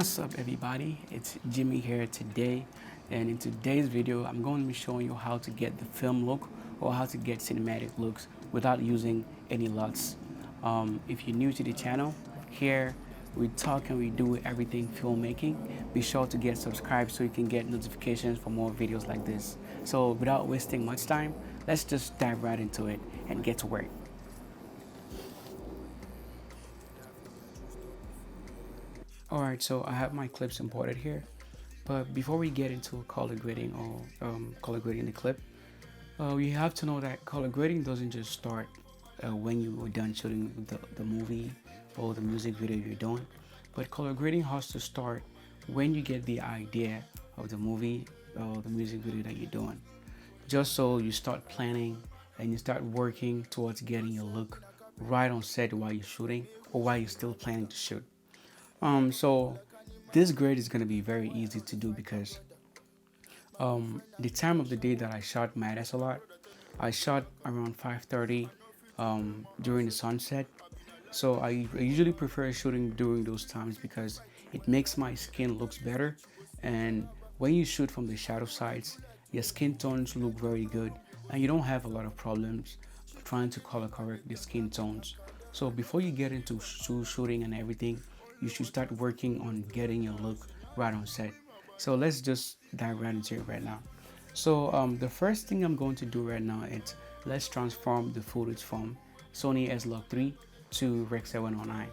What's up everybody, it's Jimmy here today, and in today's video I'm going to be showing you how to get the film look or how to get cinematic looks without using any LUTs. If you're new to the channel, here we talk and we do everything filmmaking. Be sure to get subscribed so you can get notifications for more videos like this. So without wasting much time, let's just dive right into it and get to work. Alright, so I have my clips imported here. But before we get into color grading or color grading the clip, you have to know that color grading doesn't just start when you are done shooting the movie or the music video you're doing, but color grading has to start when you get the idea of the movie or the music video that you're doing. Just so you start planning and you start working towards getting your look right on set while you're shooting or while you're still planning to shoot. So this grade is going to be very easy to do because the time of the day that I shot matters a lot. I shot around 5:30 during the sunset. So I usually prefer shooting during those times because it makes my skin looks better. And when you shoot from the shadow sides, your skin tones look very good and you don't have a lot of problems trying to color correct the skin tones. So before you get into shooting and everything, you should start working on getting your look right on set. So let's just dive right into it right now. So the first thing I'm going to do right now is let's transform the footage from Sony S-Log3 to Rec 709.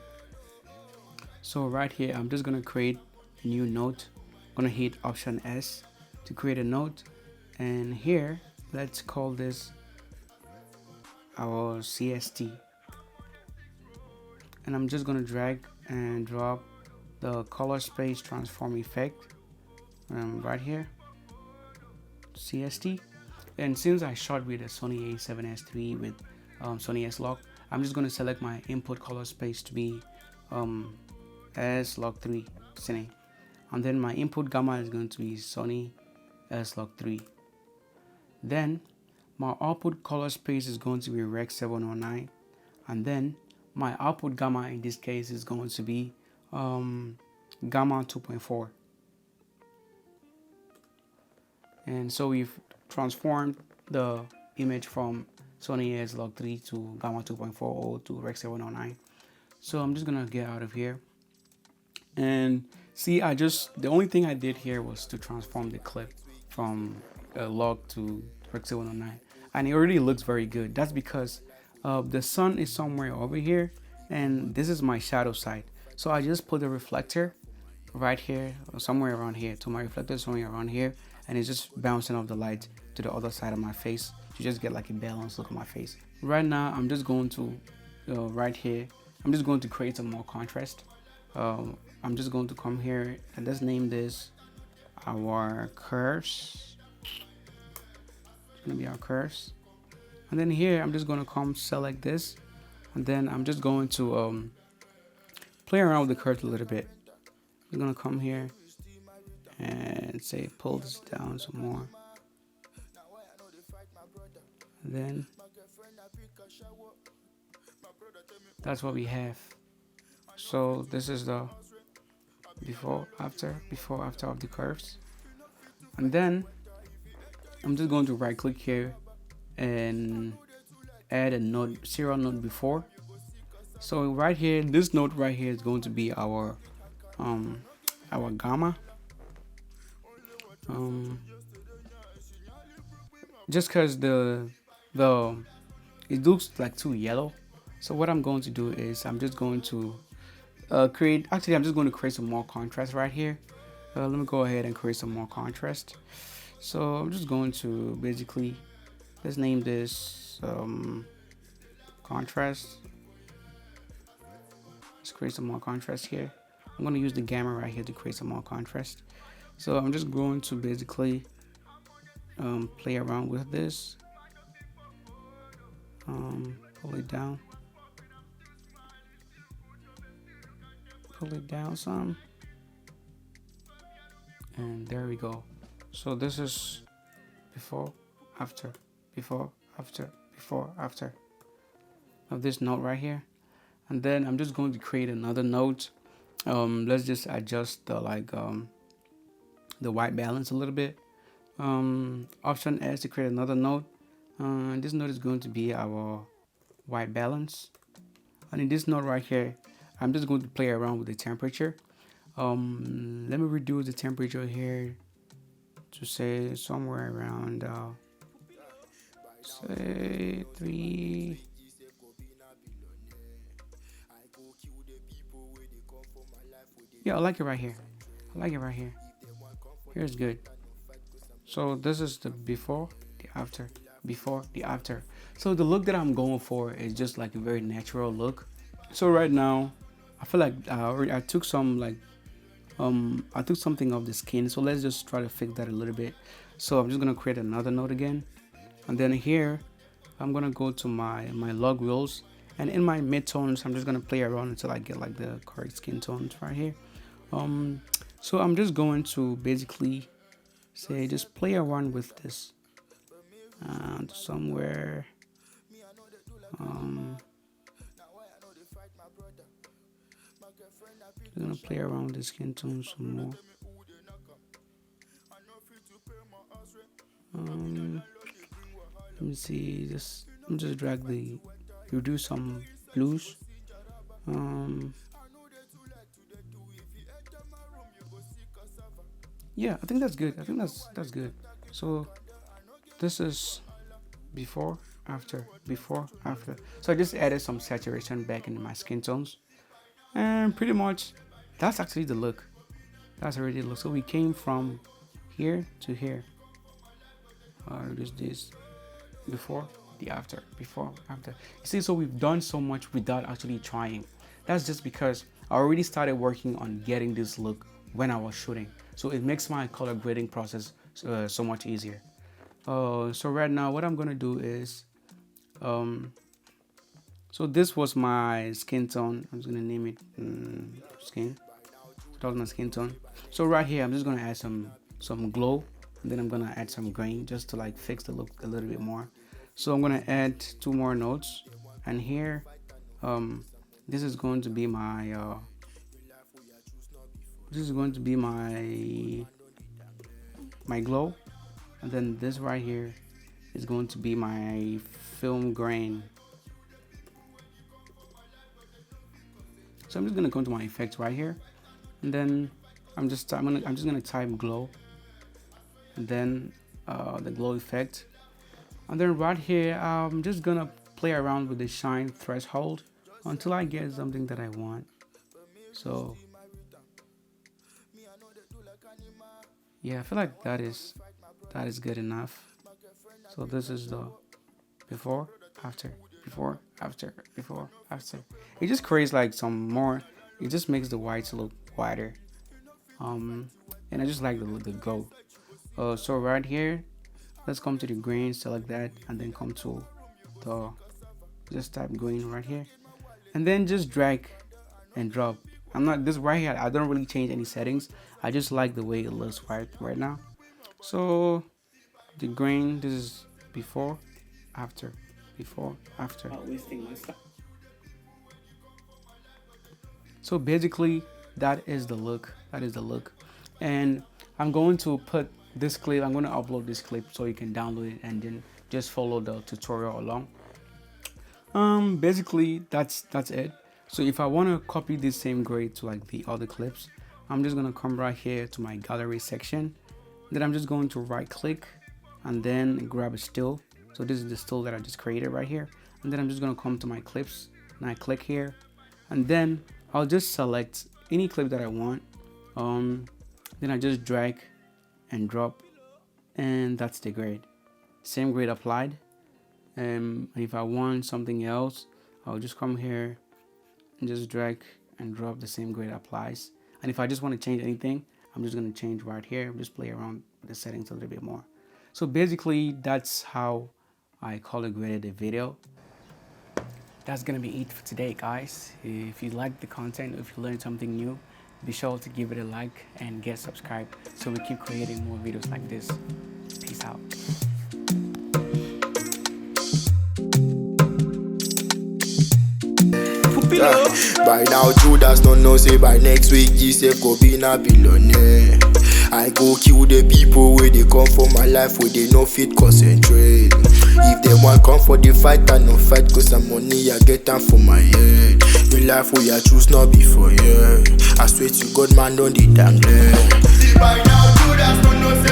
So right here, I'm just gonna create a new note. I'm gonna hit Option S to create a note, and here let's call this our CST. And I'm just gonna drag and drop the color space transform effect right here, CST. And since I shot with a Sony A7S III with Sony S-Log, I'm just going to select my input color space to be S-Log3 Cine, and then my input gamma is going to be Sony S-Log3. Then my output color space is going to be Rec 709, and then my output gamma in this case is going to be gamma 2.4. And so we've transformed the image from Sony S-Log3 to gamma 2.4 or to Rec 709. So I'm just gonna get out of here and see, the only thing I did here was to transform the clip from log to Rec 709, and it already looks very good. That's because the sun is somewhere over here and this is my shadow side. So I just put the reflector right here or somewhere around here. So my reflector is somewhere around here and it's just bouncing off the light to the other side of my face to just get like a balanced look on my face. Right now I'm just going to right here, I'm just going to create some more contrast. I'm just going to come here and let's name this our curves. It's gonna be our curves. And then here I'm just going to come select this, and then I'm just going to play around with the curves a little bit. I'm going to come here and say pull this down some more, and then that's what we have. So this is the before after of the curves. And then I'm just going to right click here and add a node, serial node before. So right here, this node right here is going to be our gamma. Just because it looks like too yellow. So what I'm going to do is I'm just going to create some more contrast right here. Let me go ahead and create some more contrast. So I'm just going to basically, let's name this contrast. Let's create some more contrast here. I'm going to use the gamma right here to create some more contrast. So I'm just going to basically play around with this, pull it down some, and there we go. So this is before after of this note right here. And then I'm just going to create another note Let's just adjust the white balance a little bit. Option S to create another node. This node is going to be our white balance, and in this node right here, I'm just going to play around with the temperature. Let me reduce the temperature here to say somewhere around say 3. Yeah, I like it right here. I like it right here. Here's good. So this is the before, the after, before, the after. So the look that I'm going for is just like a very natural look. So right now, I feel like I took I took something off the skin. So let's just try to fix that a little bit. So I'm just gonna create another node again, and then here I'm gonna go to my log wheels, and in my midtones I'm just gonna play around until I get like the correct skin tones right here. So I'm just going to basically say just play around with this and somewhere I'm gonna play around with the skin tone some more. Let me see, just drag the reduce some blues. Yeah, I think that's good. I think that's good. So this is before, after, before, after. So I just added some saturation back into my skin tones, and pretty much that's actually the look. That's already the look. So we came from here to here. Just this before, the after, before, after. You see, so we've done so much without actually trying. That's just because I already started working on getting this look when I was shooting. So it makes my color grading process so much easier. So right now what I'm gonna do is, so this was my skin tone. I'm just gonna name it skin. So that was my skin tone. So right here I'm just gonna add some glow, and then I'm gonna add some grain just to like fix the look a little bit more. So I'm gonna add 2 more nodes, and here this is going to be my my glow, and then this right here is going to be my film grain. So I'm just gonna go to my effects right here, and then I'm just gonna type glow, and then the glow effect, and then right here I'm just gonna play around with the shine threshold until I get something that I want. So yeah, I feel like that is good enough. So this is the before, after, before, after, before, after. It just creates like some more. It just makes the whites look whiter. And I just like the gold. So right here, let's come to the green, select that, and then come to the just type green right here, and then just drag and drop. I'm not this right here. I don't really change any settings. I just like the way it looks right now. So the green, this is before, after, before, after. Not wasting my stuff. So basically, that is the look. That is the look, and I'm going to put this clip. I'm going to upload this clip so you can download it and then just follow the tutorial along. Basically that's it. So if I want to copy this same grade to like the other clips, I'm just gonna come right here to my gallery section. Then I'm just going to right click and then grab a still. So this is the still that I just created right here, and then I'm just gonna come to my clips and I click here, and then I'll just select any clip that I want. Then I just drag and drop, and that's the grade. Same grade applied. And if I want something else, I'll just come here and just drag and drop, the same grade applies. And if I just want to change anything, I'm just going to change right here, just play around with the settings a little bit more. So basically that's how I color graded the video. That's gonna be it for today, guys. If you like the content, if you learned something new, be sure to give it a like and get subscribed so we keep creating more videos like this. Peace out. By now Judas don't know say by next week Jesus go be na billionaire. I go kill the people where they come for my life where they no fit concentrate. If they want come for the fight, I no fight cause some money I get them for my head. The life we I choose not before, yeah. I swear to God man don't the dangle. See by now Judas don't know say